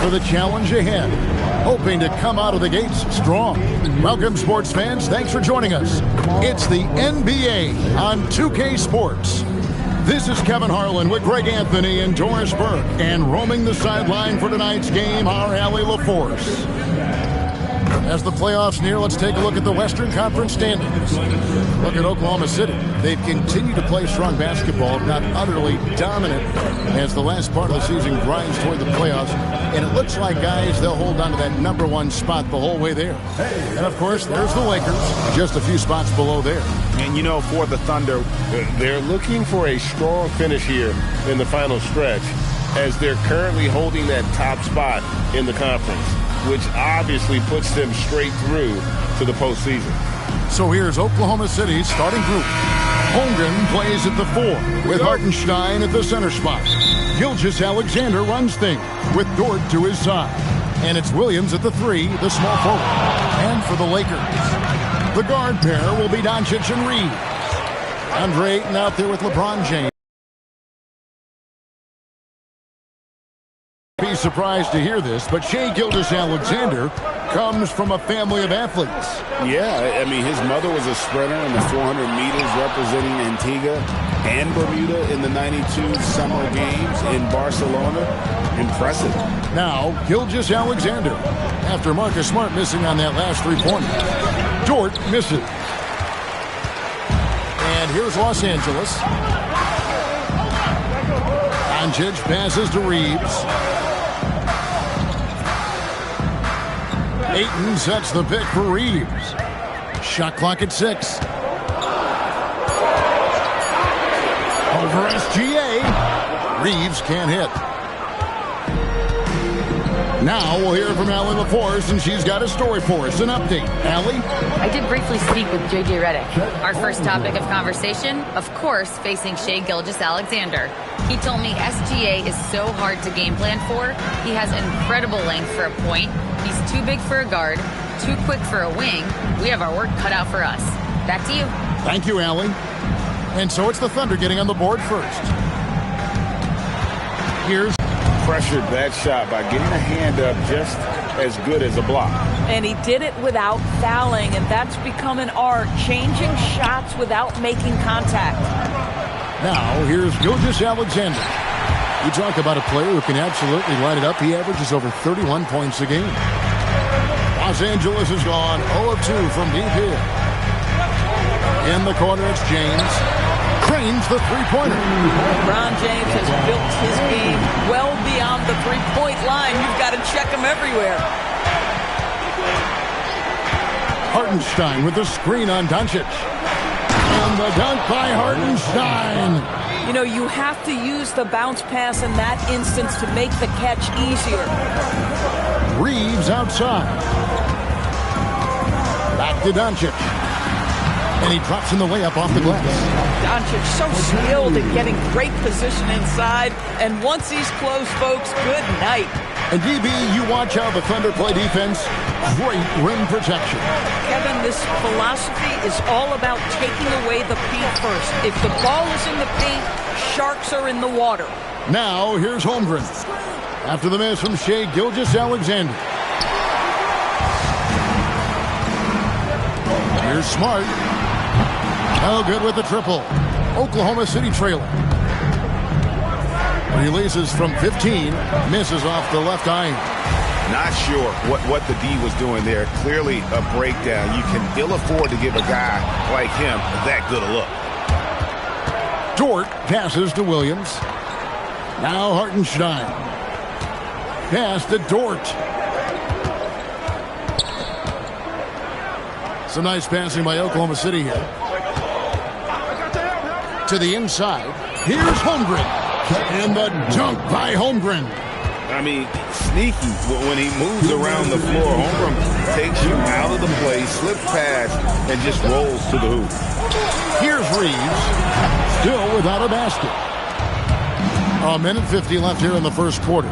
for the challenge ahead, hoping to come out of the gates strong. Welcome, sports fans. Thanks for joining us. It's the NBA on 2K Sports. This is Kevin Harlan with Greg Anthony and Doris Burke. And roaming the sideline for tonight's game, our Allie LaForce. As the playoffs near, let's take a look at the Western Conference standings. Look at Oklahoma City. They've continued to play strong basketball, not utterly dominant, as the last part of the season grinds toward the playoffs. And it looks like, guys, they'll hold on to that #1 spot the whole way there. And, of course, there's the Lakers, just a few spots below there. And, you know, for the Thunder, they're looking for a strong finish here in the final stretch, as they're currently holding that top spot in the conference, which obviously puts them straight through to the postseason. So here's Oklahoma City's starting group. Holmgren plays at the 4 with Hartenstein at the center spot. Gilgeous-Alexander runs things with Dort to his side. And it's Williams at the 3, the small forward. And for the Lakers, the guard pair will be Doncic and Reeves. Andre Ayton out there with LeBron James. Be surprised to hear this, but Shai Gilgeous-Alexander comes from a family of athletes. Yeah, I mean, his mother was a sprinter in the 400 meters representing Antigua and Bermuda in the 92 Summer Games in Barcelona. Impressive. Now, Gilgeous-Alexander, after Marcus Smart missing on that last three-pointer. Dort misses. And here's Los Angeles. Doncic passes to Reeves. Ayton sets the pick for Reeves. Shot clock at 6. Over SGA. Reeves can't hit. Now we'll hear from Allie LaForce, and she's got a story for us. An update. Allie? I did briefly speak with J.J. Redick. Our first topic of conversation, of course, facing Shai Gilgeous-Alexander. He told me SGA is so hard to game plan for. He has incredible length for a point. He's too big for a guard, too quick for a wing. We have our work cut out for us. Back to you. Thank you, Allie. And so it's the Thunder getting on the board first. Here's Pressured that shot by getting a hand up just as good as a block. And he did it without fouling, and that's become an art, changing shots without making contact. Now, here's Gilgeous-Alexander. You talk about a player who can absolutely light it up. He averages over 31 points a game. Los Angeles has gone 0 of 2 from deep here. In the corner, it's James. Cranes the three-pointer. LeBron James has built his game well beyond the three-point line. You've got to check him everywhere. Hartenstein with the screen on Doncic. And the dunk by Hartenstein. You know, you have to use the bounce pass in that instance to make the catch easier. Reeves outside. Back to Doncic. And he drops in the layup off the glass. Doncic so skilled at getting great position inside. And once he's close, folks, good night. And DB, you watch how the Thunder play defense. Great rim protection. Kevin, this philosophy is all about taking away the paint first. If the ball is in the paint, sharks are in the water. Now, here's Holmgren. After the miss from Shai Gilgeous-Alexander. Here's Smart. No good with the triple. Oklahoma City trailing. Releases from 15. Misses off the left eye. Not sure what the D was doing there. Clearly a breakdown. You can ill afford to give a guy like him that good a look. Dort passes to Williams. Now Hartenstein. Pass to Dort. Some nice passing by Oklahoma City here. To the inside. Here's Holmgren. And the dunk by Holmgren. I mean, sneaky when he moves around the floor. Holmgren takes you out of the play, slips past, and just rolls to the hoop. Here's Reeves. Still without a basket. A minute 50 left here in the first quarter.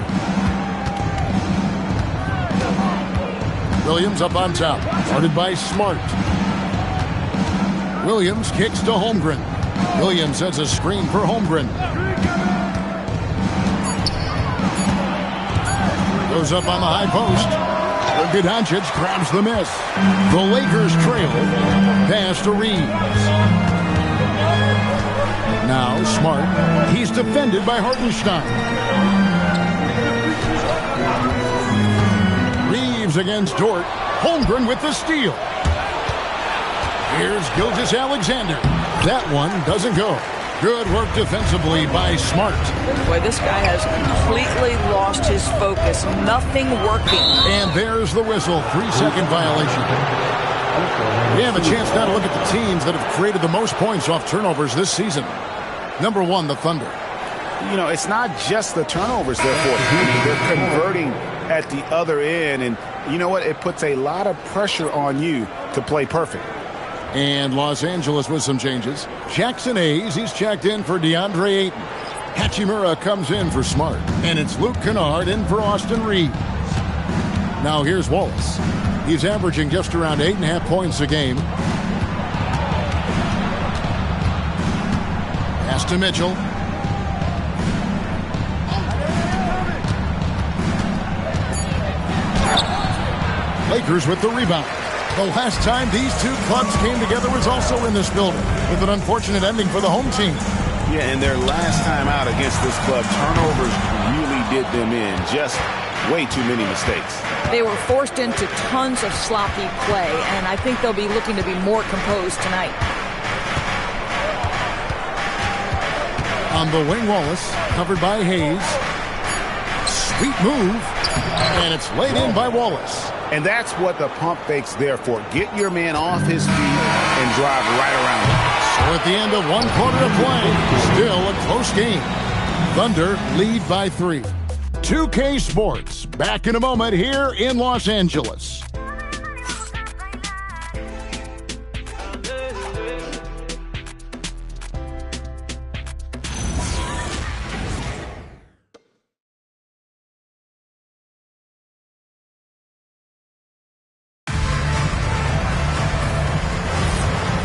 Williams up on top. Guarded by Smart. Williams kicks to Holmgren. Williams sets a screen for Holmgren. Goes up on the high post. Luka Doncic grabs the miss. The Lakers trail. Pass to Reeves. Now Smart. He's defended by Hartenstein. Reeves against Dort. Holmgren with the steal. Here's Gilgeous-Alexander. That one doesn't go. Good work defensively by Smart. Boy, this guy has completely lost his focus. Nothing working. And there's the whistle. 3-second violation. We have a chance now to look at the teams that have created the most points off turnovers this season. Number 1, the Thunder. You know, it's not just the turnovers they're forcing. They're converting at the other end. And you know what? It puts a lot of pressure on you to play perfect. And Los Angeles with some changes. Jackson Hayes, he's checked in for DeAndre Ayton. Hachimura comes in for Smart. And it's Luke Kennard in for Austin Reeves. Now here's Wallace. He's averaging just around 8.5 points a game. Pass to Mitchell. Lakers with the rebound. The last time these two clubs came together was also in this building, with an unfortunate ending for the home team. Yeah, and their last time out against this club, turnovers really did them in. Just way too many mistakes. They were forced into tons of sloppy play, and I think they'll be looking to be more composed tonight. On the wing, Wallace, covered by Hayes. Sweet move, and it's laid in by Wallace. And that's what the pump fake's there for. Get your man off his feet and drive right around him. So at the end of 1 quarter of play, still a close game. Thunder lead by 3. 2K Sports, back in a moment here in Los Angeles.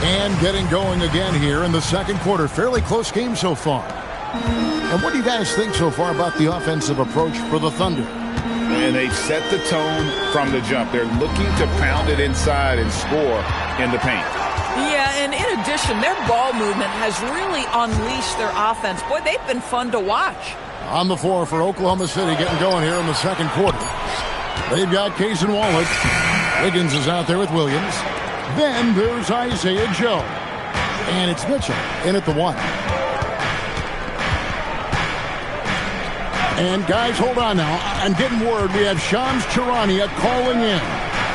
And getting going again here in the second quarter. Fairly close game so far. And what do you guys think so far about the offensive approach for the Thunder? And they've set the tone from the jump. They're looking to pound it inside and score in the paint. Yeah, and in addition, their ball movement has really unleashed their offense. Boy, they've been fun to watch. On the floor for Oklahoma City, getting going here in the second quarter. They've got Case and Wallace. Wiggins is out there with Williams. Then there's Isaiah Joe. And it's Mitchell in at the 1. And guys, hold on now. I'm getting word we have Shams Charania calling in.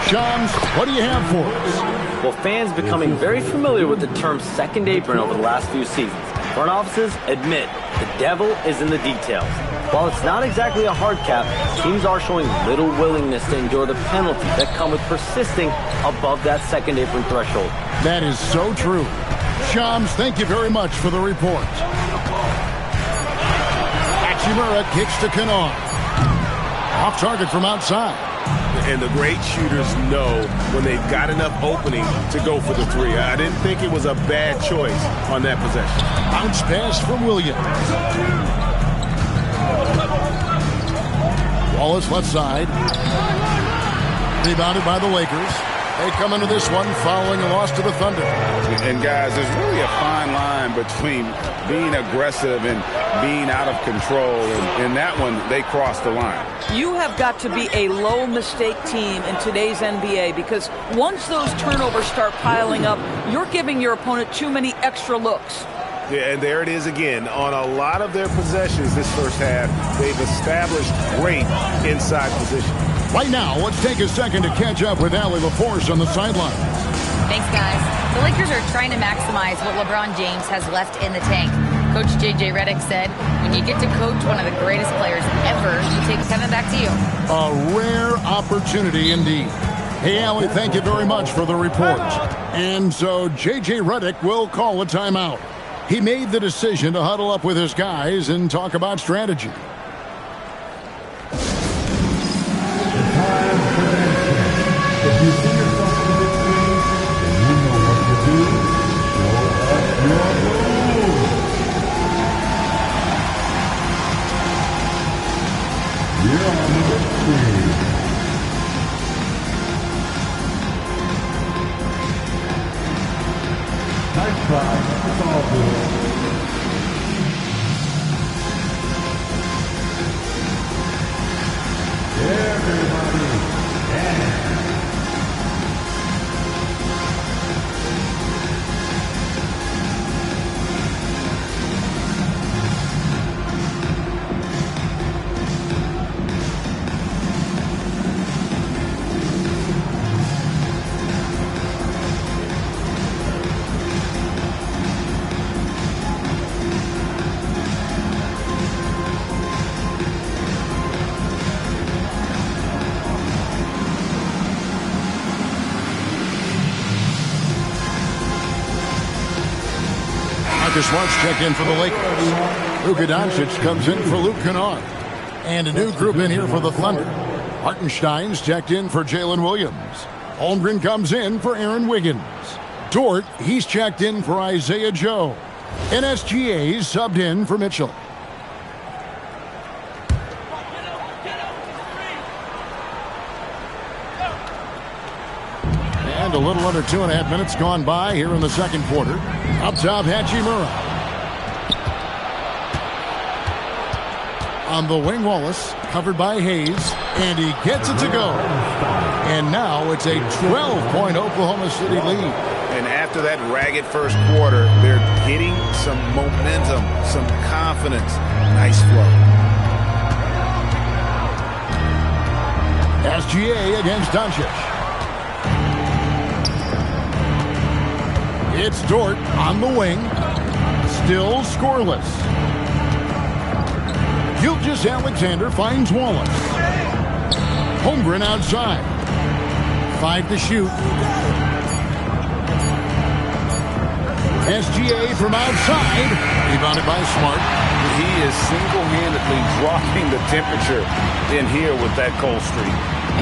Shams, what do you have for us? Well, fans becoming very familiar with the term second apron over the last few seasons. Front offices admit the devil is in the details. While it's not exactly a hard cap, teams are showing little willingness to endure the penalties that come with persisting above that second apron threshold. That is so true. Shams, thank you very much for the report. Hachimura kicks to Kennard. Off target from outside. And the great shooters know when they've got enough opening to go for the 3. I didn't think it was a bad choice on that possession. Bounce pass from Williams. Wallace left side. Rebounded by the Lakers. They come into this one following a loss to the Thunder. And guys, there's really a fine line between being aggressive and being out of control. And in that one, they crossed the line. You have got to be a low mistake team in today's NBA, because once those turnovers start piling up, you're giving your opponent too many extra looks. Yeah, and there it is again. On a lot of their possessions this first half, they've established great inside position. Right now, let's take a second to catch up with Allie LaForce on the sidelines. Thanks, guys. The Lakers are trying to maximize what LeBron James has left in the tank. Coach J.J. Redick said, when you get to coach one of the greatest players ever, you take Kevin back to you. A rare opportunity indeed. Hey, Allie, thank you very much for the report. And so J.J. Redick will call a timeout. He made the decision to huddle up with his guys and talk about strategy. You're on the Nice try. It's all good. Everybody dance. Marcus Smart's checked in for the Lakers. Luka Doncic comes in for Luke Kennard. And a new group in here for the Thunder. Hartenstein's checked in for Jalen Williams. Holmgren comes in for Aaron Wiggins. Dort, he's checked in for Isaiah Joe. And SGA's subbed in for Mitchell. And a little under 2.5 minutes gone by here in the second quarter. Up top, Hachimura. On the wing, Wallace, covered by Hayes, and he gets it to go. And now it's a 12-point Oklahoma City lead. And after that ragged first quarter, they're getting some momentum, some confidence. Nice flow. SGA against Doncic. It's Dort on the wing. Still scoreless. Gilgeous-Alexander finds Wallace. Holmgren outside. 5 to shoot. SGA from outside. Rebounded by Smart. He is single-handedly dropping the temperature in here with that cold streak.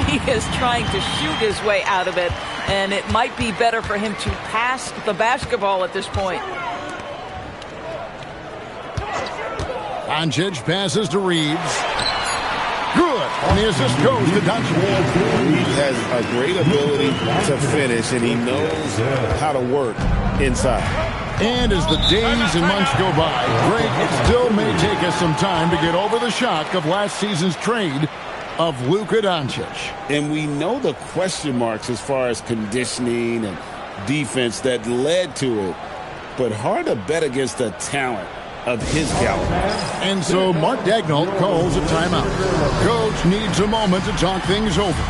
He is trying to shoot his way out of it, and it might be better for him to pass the basketball at this point. Doncic passes to Reeves. Good. And the assist goes to Doncic. Reeves has a great ability to finish, and he knows how to work inside. And as the days and months go by, Greg, it still may take us some time to get over the shock of last season's trade of Luka Doncic. And we know the question marks as far as conditioning and defense that led to it, but hard to bet against the talent of his caliber. And so Mark Daigneault calls a timeout. Coach needs a moment to talk things over.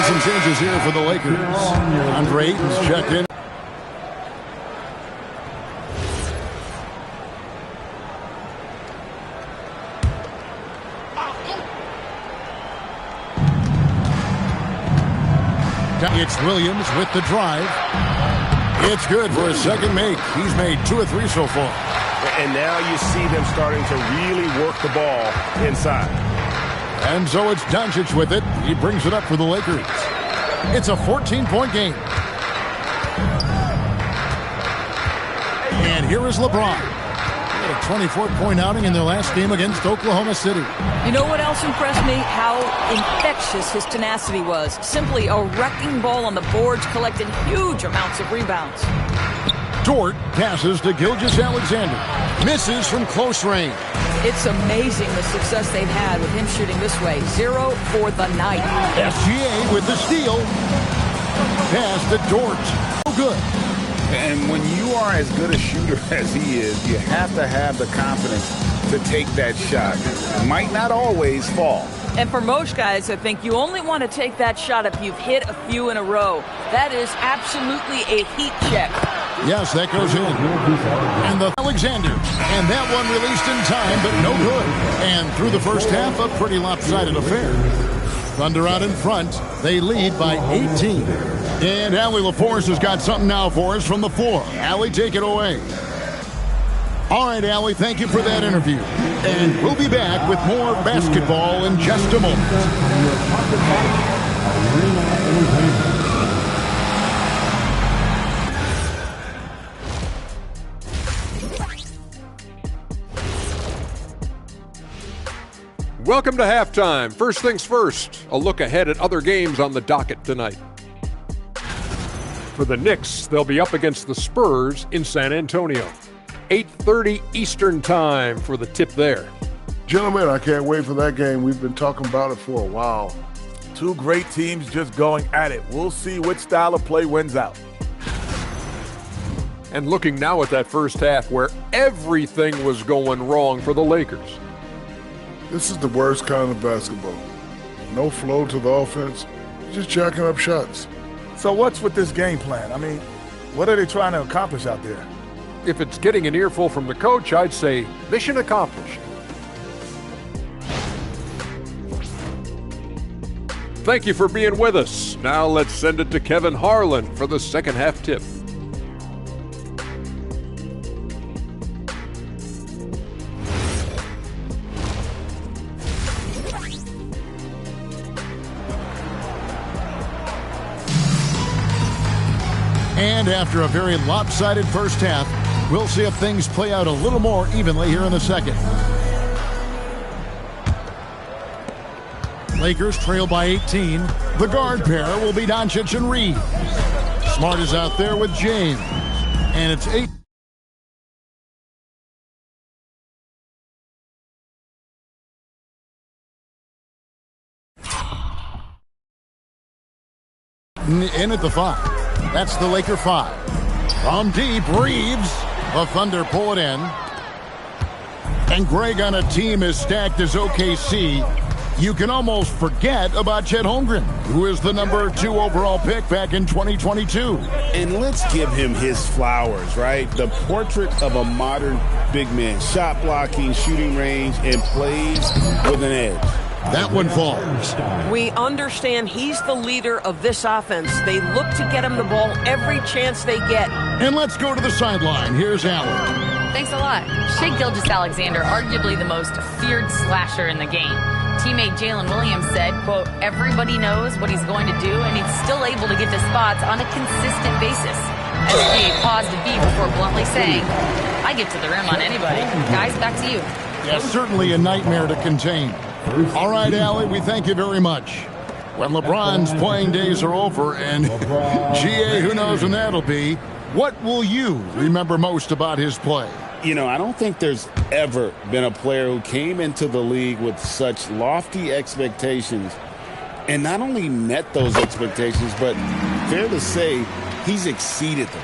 Some changes here for the Lakers. Andre Ayton's checked in. It's Williams with the drive. It's good for a second make. He's made 2 or 3 so far. And now you see them starting to really work the ball inside. And so it's Doncic with it. He brings it up for the Lakers. It's a 14-point game. And here is LeBron. He had a 24-point outing in their last game against Oklahoma City. You know what else impressed me? How infectious his tenacity was. Simply a wrecking ball on the boards, collecting huge amounts of rebounds. Dort passes to Gilgeous-Alexander. Misses from close range. It's amazing the success they've had with him shooting this way. 0 for the night. SGA with the steal. pass to Dort. No good. And when you are as good a shooter as he is, you have to have the confidence to take that shot. It might not always fall. And for most guys, I think you only want to take that shot if you've hit a few in a row. That is absolutely a heat check. Yes, that goes in. And the Alexander. And that one released in time, but no good. And through the first half, a pretty lopsided affair. Thunder out in front. They lead by 18. And Allie LaForce has got something now for us from the floor. Allie, take it away. All right, Allie, thank you for that interview. And we'll be back with more basketball in just a moment. Welcome to halftime. First things first, a look ahead at other games on the docket tonight. For the Knicks, they'll be up against the Spurs in San Antonio. 8:30 Eastern time for the tip there. Gentlemen, I can't wait for that game. We've been talking about it for a while. Two great teams just going at it. We'll see which style of play wins out. And looking now at that first half where everything was going wrong for the Lakers. This is the worst kind of basketball. No flow to the offense, just jacking up shots. So what's with this game plan? I mean, what are they trying to accomplish out there? If it's getting an earful from the coach, I'd say mission accomplished. Thank you for being with us. Now let's send it to Kevin Harlan for the second half tip. And after a very lopsided first half, we'll see if things play out a little more evenly here in the second. Lakers trail by 18. The guard pair will be Doncic and Reeves. Smart is out there with James. And it's 8. In at the 5. That's the Laker 5. From deep, Reeves. The Thunder pull it in. And Greg, on a team as stacked as OKC, you can almost forget about Chet Holmgren, who is the number 2 overall pick back in 2022. And let's give him his flowers, right? The portrait of a modern big man. Shot blocking, shooting range, and plays with an edge. That one falls. We understand he's the leader of this offense. They look to get him the ball every chance they get. And let's go to the sideline. Here's Allen. Thanks a lot. Shai Gilgeous-Alexander, arguably the most feared slasher in the game. Teammate Jalen Williams said, quote, everybody knows what he's going to do, and he's still able to get to spots on a consistent basis. SGA paused a beat before bluntly saying, I get to the rim on anybody. Guys, back to you. Yeah, certainly a nightmare to contain. All right, Allie, we thank you very much. When LeBron's playing days are over, and GA, who knows when that'll be, what will you remember most about his play? You know, I don't think there's ever been a player who came into the league with such lofty expectations and not only met those expectations, but fair to say, he's exceeded them.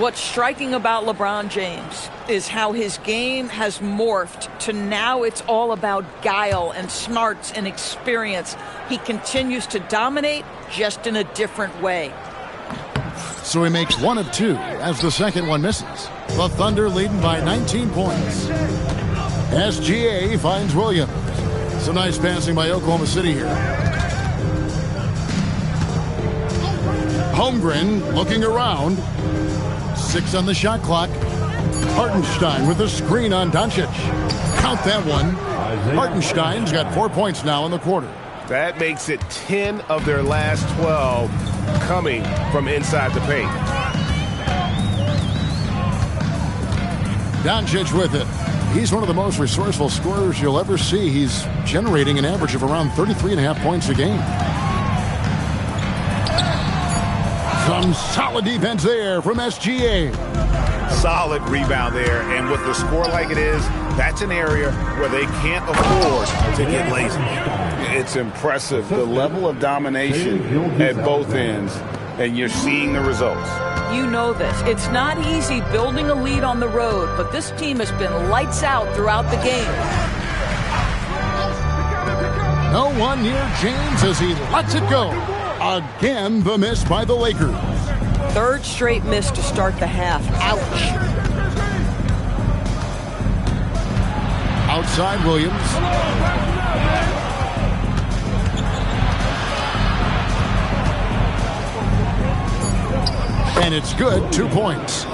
What's striking about LeBron James is how his game has morphed to now it's all about guile and smarts and experience. He continues to dominate, just in a different way. So he makes 1 of 2 as the second one misses. The Thunder leading by 19 points. SGA finds Williams. Some nice passing by Oklahoma City here. Holmgren looking around. 6 on the shot clock. Hartenstein with a screen on Doncic. Count that one. Hartenstein's got 4 points now in the quarter. That makes it 10 of their last 12 coming from inside the paint. Doncic with it. He's one of the most resourceful scorers you'll ever see. He's generating an average of around 33.5 points a game. Some solid defense there from SGA. Solid rebound there, and with the score like it is, that's an area where they can't afford to get lazy. It's impressive, the level of domination at both ends. and you're seeing the results. You know this. It's not easy building a lead on the road, but this team has been lights out throughout the game. No one near James as he lets it go. Again, the miss by the Lakers. Third straight miss to start the half. Ouch. Outside Williams. And it's good, 2 points.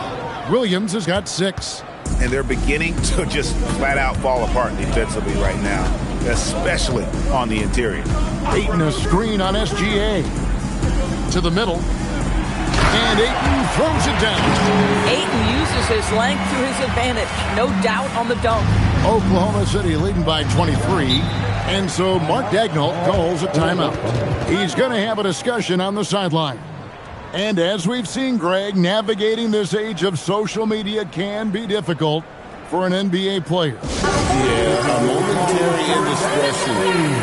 Williams has got 6. And they're beginning to just flat out fall apart defensively right now, especially on the interior. Ayton a screen on SGA. To the middle. And Ayton throws it down. Ayton uses his length to his advantage. No doubt on the dunk. Oklahoma City leading by 23. And so Mark Daigneault calls a timeout. He's going to have a discussion on the sideline. And as we've seen, Greg, navigating this age of social media can be difficult for an NBA player. Yeah, a momentary indiscretion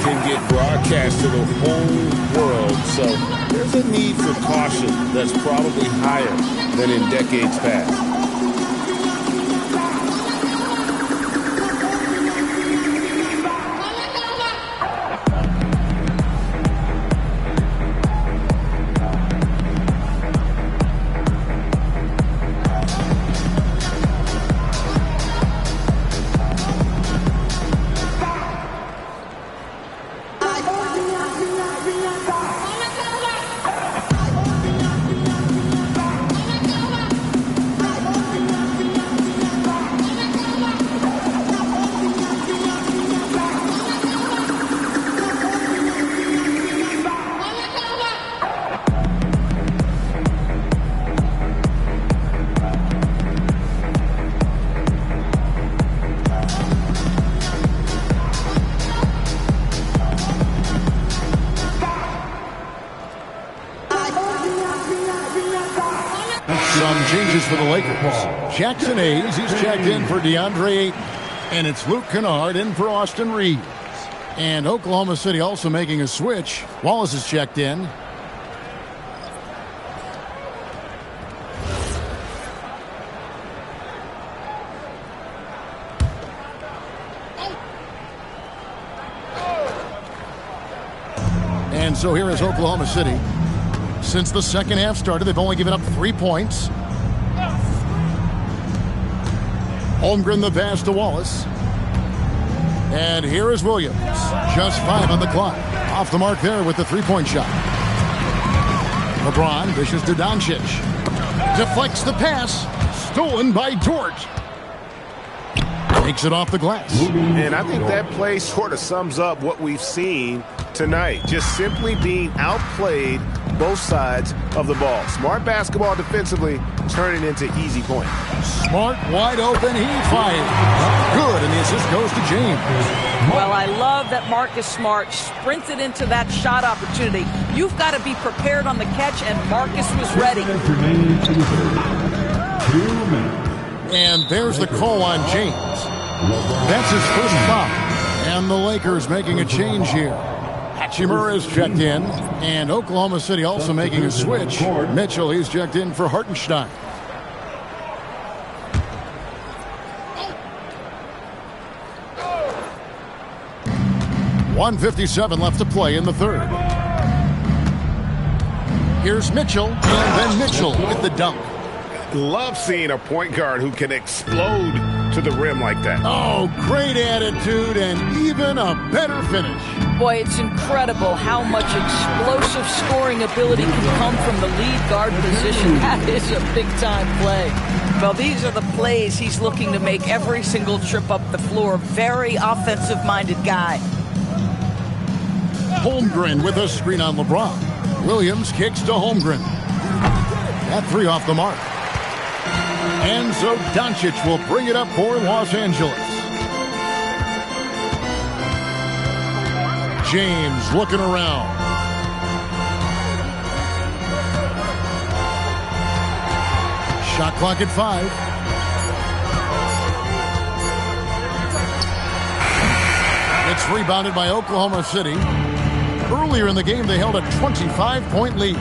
can get broadcast to the whole world. So there's a need for caution that's probably higher than in decades past. Some changes for the Lakers. Jackson Hayes, he's checked in for DeAndre Ayton. And it's Luke Kennard in for Austin Reeves. And Oklahoma City also making a switch. Wallace is checked in. And so here is Oklahoma City. Since the second half started, they've only given up 3 points. Holmgren the pass to Wallace. And here is Williams. Just 5 on the clock. Off the mark there with the three-point shot. LeBron dishes to Doncic. Deflects the pass. Stolen by Dort. Takes it off the glass. And I think that play sort of sums up what we've seen tonight. Just simply being outplayed both sides of the ball. Smart basketball defensively, turning into easy points. Smart wide open. He fired. Good, and the assist goes to James. Well, I love that Marcus Smart sprinted into that shot opportunity. You've got to be prepared on the catch, and Marcus was ready. 2 minutes. And there's the call on James. That's his first foul. And the Lakers making a change here. Hachimura is checked in. And Oklahoma City also making a switch. Mitchell, he's checked in for Hartenstein. .157 left to play in the third. Here's Mitchell, and then Mitchell with the dunk. Love seeing a point guard who can explode to the rim like that. Oh, great attitude and even a better finish. Boy, it's incredible how much explosive scoring ability can come from the lead guard position. That is a big-time play. Well, these are the plays he's looking to make every single trip up the floor. Very offensive-minded guy. Holmgren with a screen on LeBron. Williams kicks to Holmgren. That three off the mark. And so Doncic will bring it up for Los Angeles. James looking around. Shot clock at 5. It's rebounded by Oklahoma City. Earlier in the game, they held a 25-point lead.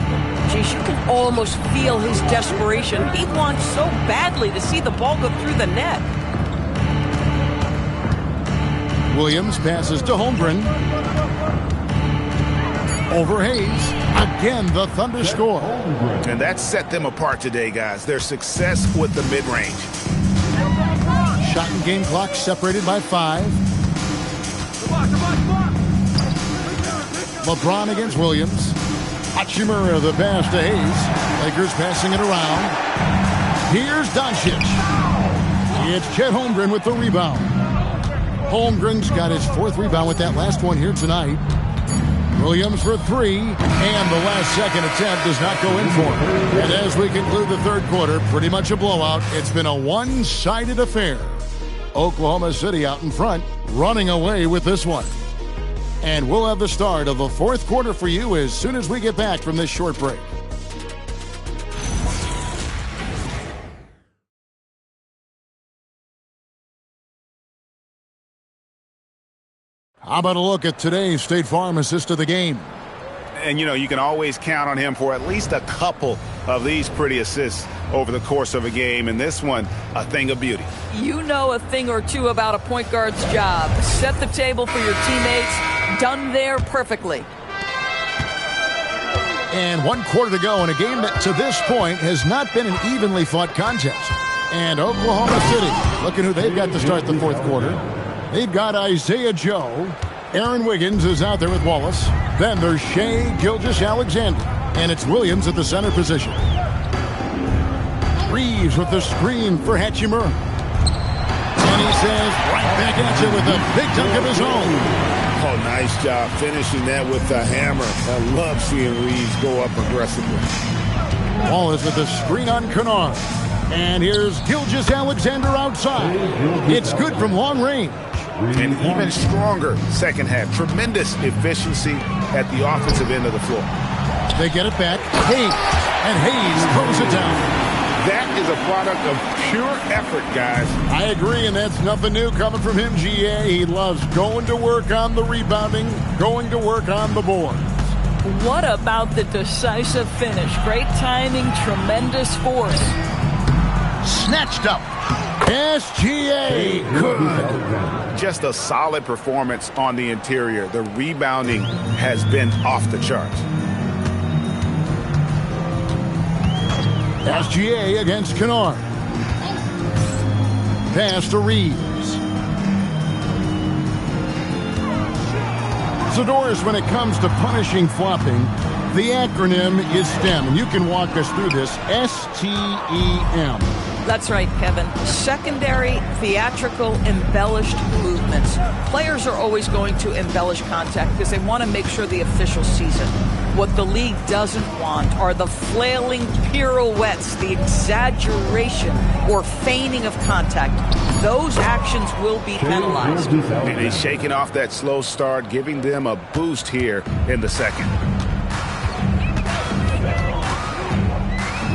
Geez, you can almost feel his desperation. He wants so badly to see the ball go through the net. Williams passes to Holmgren. Over Hayes. Again, the Thunder score. And that set them apart today, guys. Their success with the mid-range. Shot and game clock separated by 5. LeBron against Williams. Hachimura the pass to Hayes. Lakers passing it around. Here's Doncic. It's Chet Holmgren with the rebound. Holmgren's got his 4th rebound with that last one here tonight. Williams for 3, and the last second attempt does not go in for him. And as we conclude the 3rd quarter, pretty much a blowout. It's been a one-sided affair. Oklahoma City out in front, running away with this one. And we'll have the start of the 4th quarter for you as soon as we get back from this short break. How about a look at today's State Farm assist of the game? And, you can always count on him for at least a couple of these pretty assists over the course of a game. And this one, a thing of beauty. You know a thing or two about a point guard's job. Set the table for your teammates. Done there perfectly. And 1 quarter to go in a game that to this point has not been an evenly fought contest. And Oklahoma City, looking who they've got to start the 4th quarter. They've got Isaiah Joe. Aaron Wiggins is out there with Wallace. Then there's Shai Gilgeous-Alexander. And it's Williams at the center position. Reeves with the screen for Hachimura. And he says right back at you with a big dunk of his own. Oh, nice job finishing that with the hammer. I love seeing Reeves go up aggressively. Wallace with the screen on Kennard. And here's Gilgeous-Alexander outside. It's good from long range. And even stronger second half. Tremendous efficiency at the offensive end of the floor. They get it back. Hayes. And Hayes throws it down. That is a product of pure effort, guys. I agree, and that's nothing new coming from him, GA. He loves going to work on the rebounding, going to work on the boards. What about the decisive finish? Great timing, tremendous force. Snatched up. SGA. Good. Just a solid performance on the interior. The rebounding has been off the charts. SGA against Kennard. Pass to Reeves. Zadorus, when it comes to punishing flopping, the acronym is STEM. And you can walk us through this. STEM. That's right, Kevin. Secondary, theatrical, embellished movements. Players are always going to embellish contact because they want to make sure the official sees it. What the league doesn't want are the flailing pirouettes, the exaggeration or feigning of contact. Those actions will be penalized. And he's shaking off that slow start, giving them a boost here in the second.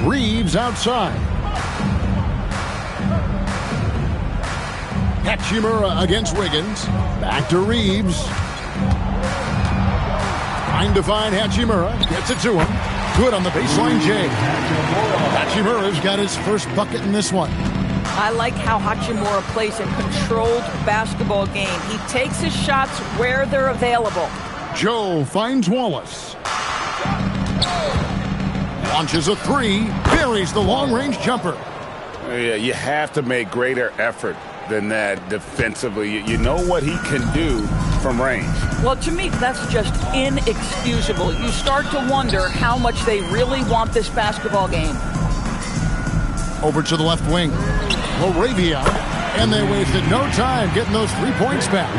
Reeves outside. Hachimura against Wiggins. Back to Reeves. Trying to find Hachimura. Gets it to him. Good on the baseline, Jay. Hachimura's got his first bucket in this one. I like how Hachimura plays a controlled basketball game. He takes his shots where they're available. Joe finds Wallace. Launches a three. Buries the long-range jumper. Yeah, you have to make greater effort than that defensively. You know what he can do from range. Well, to me, that's just inexcusable. You start to wonder how much they really want this basketball game. Over to the left wing. Moravia. And they wasted no time getting those 3 points back.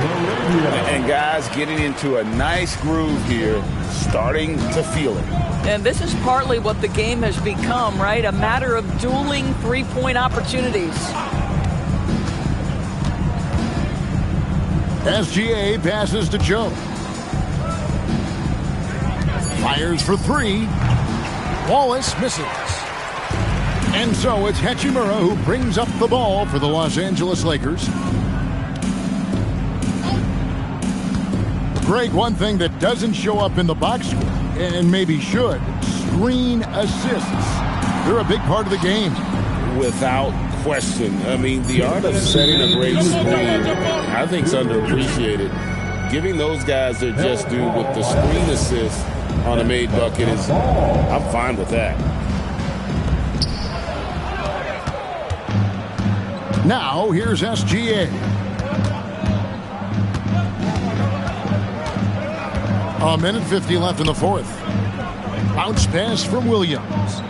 And guys getting into a nice groove here, starting to feel it. And this is partly what the game has become, right? A matter of dueling three-point opportunities. SGA passes to Joe. Fires for three. Wallace misses. And so it's Hachimura who brings up the ball for the Los Angeles Lakers. Greg, one thing that doesn't show up in the box score, and maybe should, screen assists. They're a big part of the game. Without question. I mean, the art of setting a great screen, I think, is underappreciated. Giving those guys their just due with the screen assist on a made bucket is, I'm fine with that. Now, here's SGA. A minute 50 left in the fourth. Bounce pass from Williams.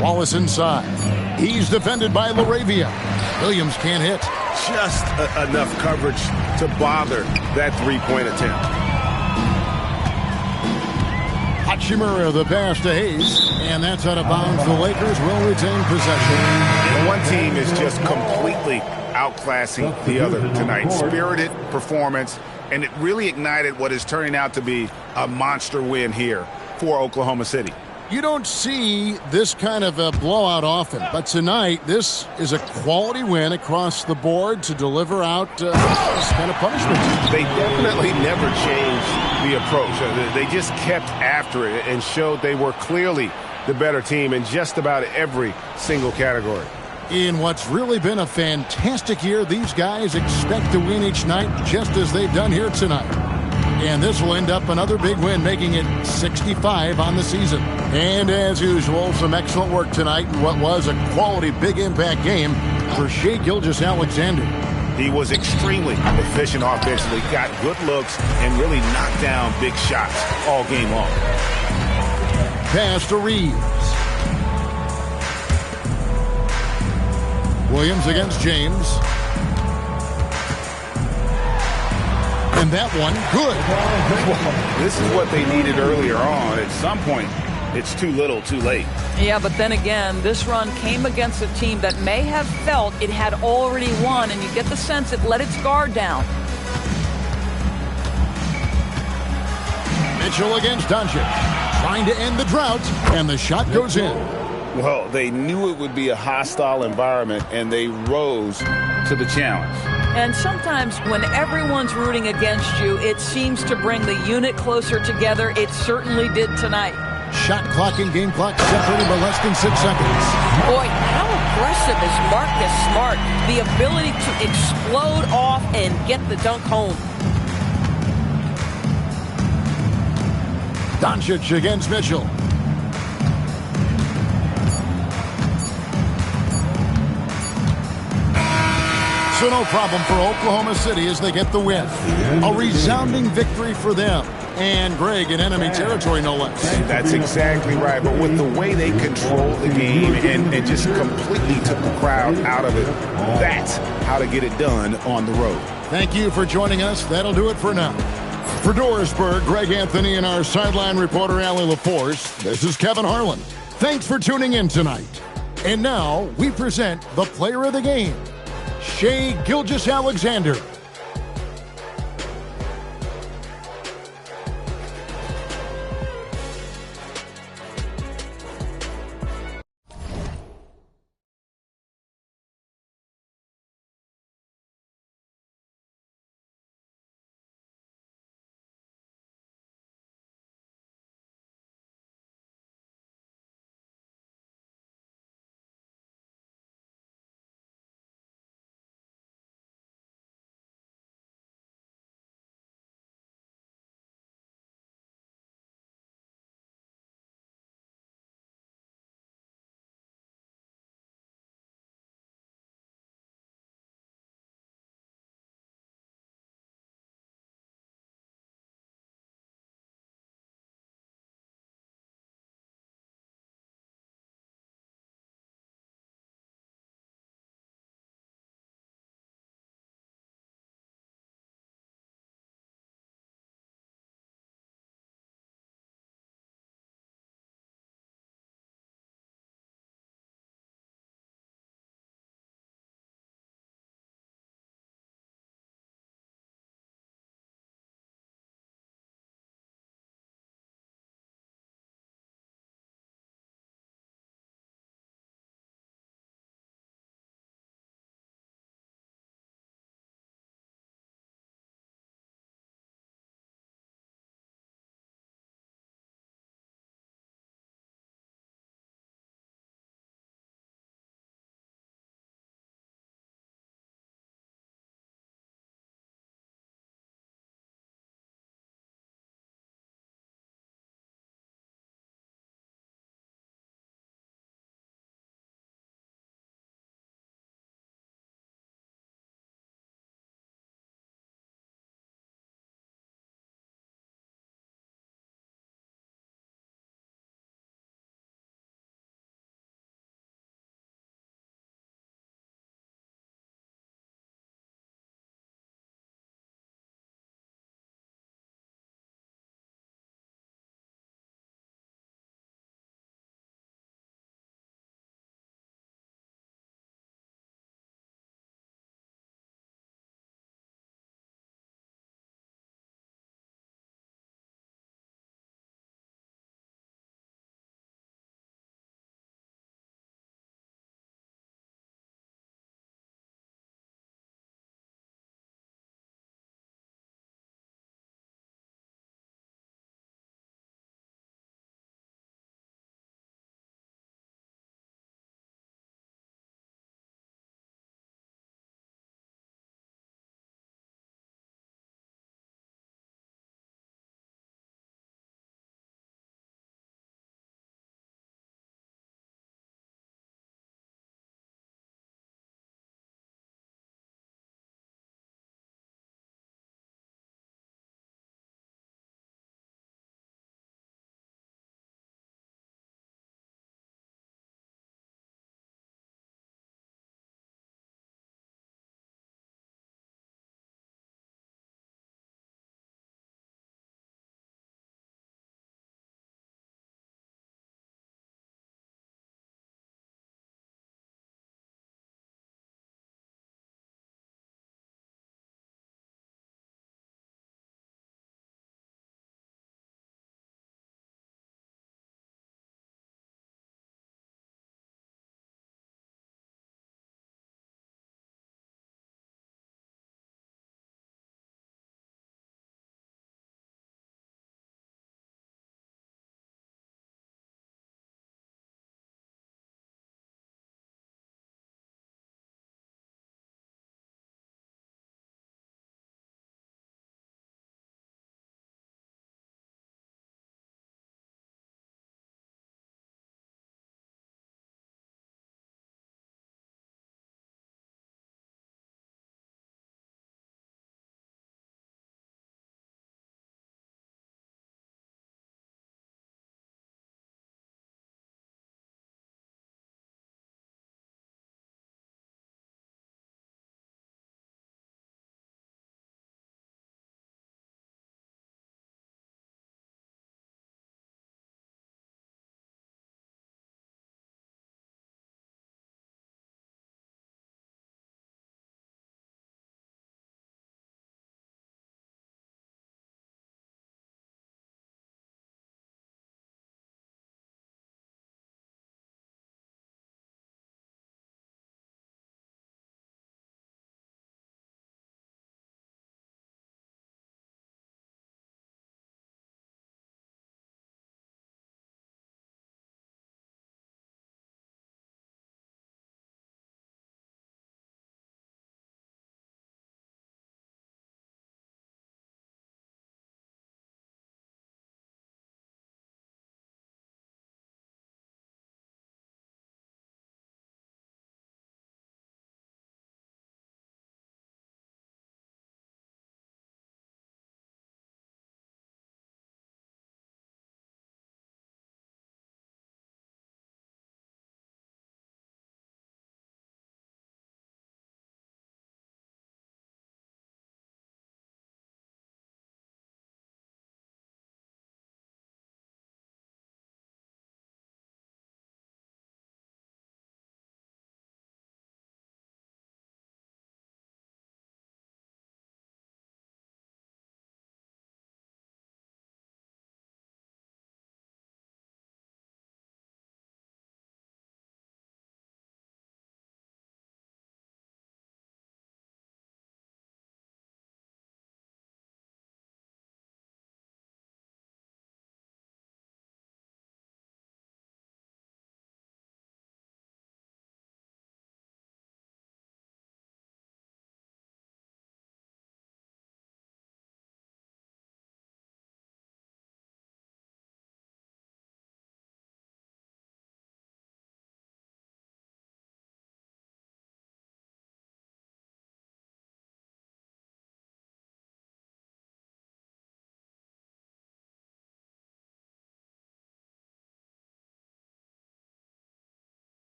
Wallace inside. He's defended by LaRavia. Williams can't hit. Just enough coverage to bother that three-point attempt. Hachimura the pass to Hayes, and that's out of bounds. The Lakers will retain possession. One team is just completely outclassing the other tonight. Spirited performance, and it really ignited what is turning out to be a monster win here for Oklahoma City. You don't see this kind of a blowout often, but tonight this is a quality win across the board to deliver out this kind of punishment. They definitely never changed the approach. They just kept after it and showed they were clearly the better team in just about every single category. In what's really been a fantastic year, these guys expect to win each night just as they've done here tonight. And this will end up another big win, making it 65 on the season. And as usual, some excellent work tonight in what was a quality big impact game for Shai Gilgeous-Alexander. He was extremely efficient offensively, got good looks, and really knocked down big shots all game long. Pass to Reeves. Williams against James. And that one, good. This is what they needed earlier on. At some point, it's too little, too late. Yeah, but then again, this run came against a team that may have felt it had already won, and you get the sense it let its guard down. Mitchell against Doncic, trying to end the drought, and the shot goes in. Well, they knew it would be a hostile environment, and they rose to the challenge. And sometimes when everyone's rooting against you, it seems to bring the unit closer together. It certainly did tonight. Shot clock and game clock separated by less than 6 seconds. Boy, how aggressive is Marcus Smart? The ability to explode off and get the dunk home. Doncic against Mitchell. So no problem for Oklahoma City as they get the win. A resounding victory for them. And Greg in enemy territory, no less. That's exactly right. But with the way they controlled the game and just completely took the crowd out of it, that's how to get it done on the road. Thank you for joining us. That'll do it for now. For Dorisburg, Greg Anthony and our sideline reporter, Allie LaForce, this is Kevin Harlan. Thanks for tuning in tonight. And now we present the player of the game, Shai Gilgeous-Alexander.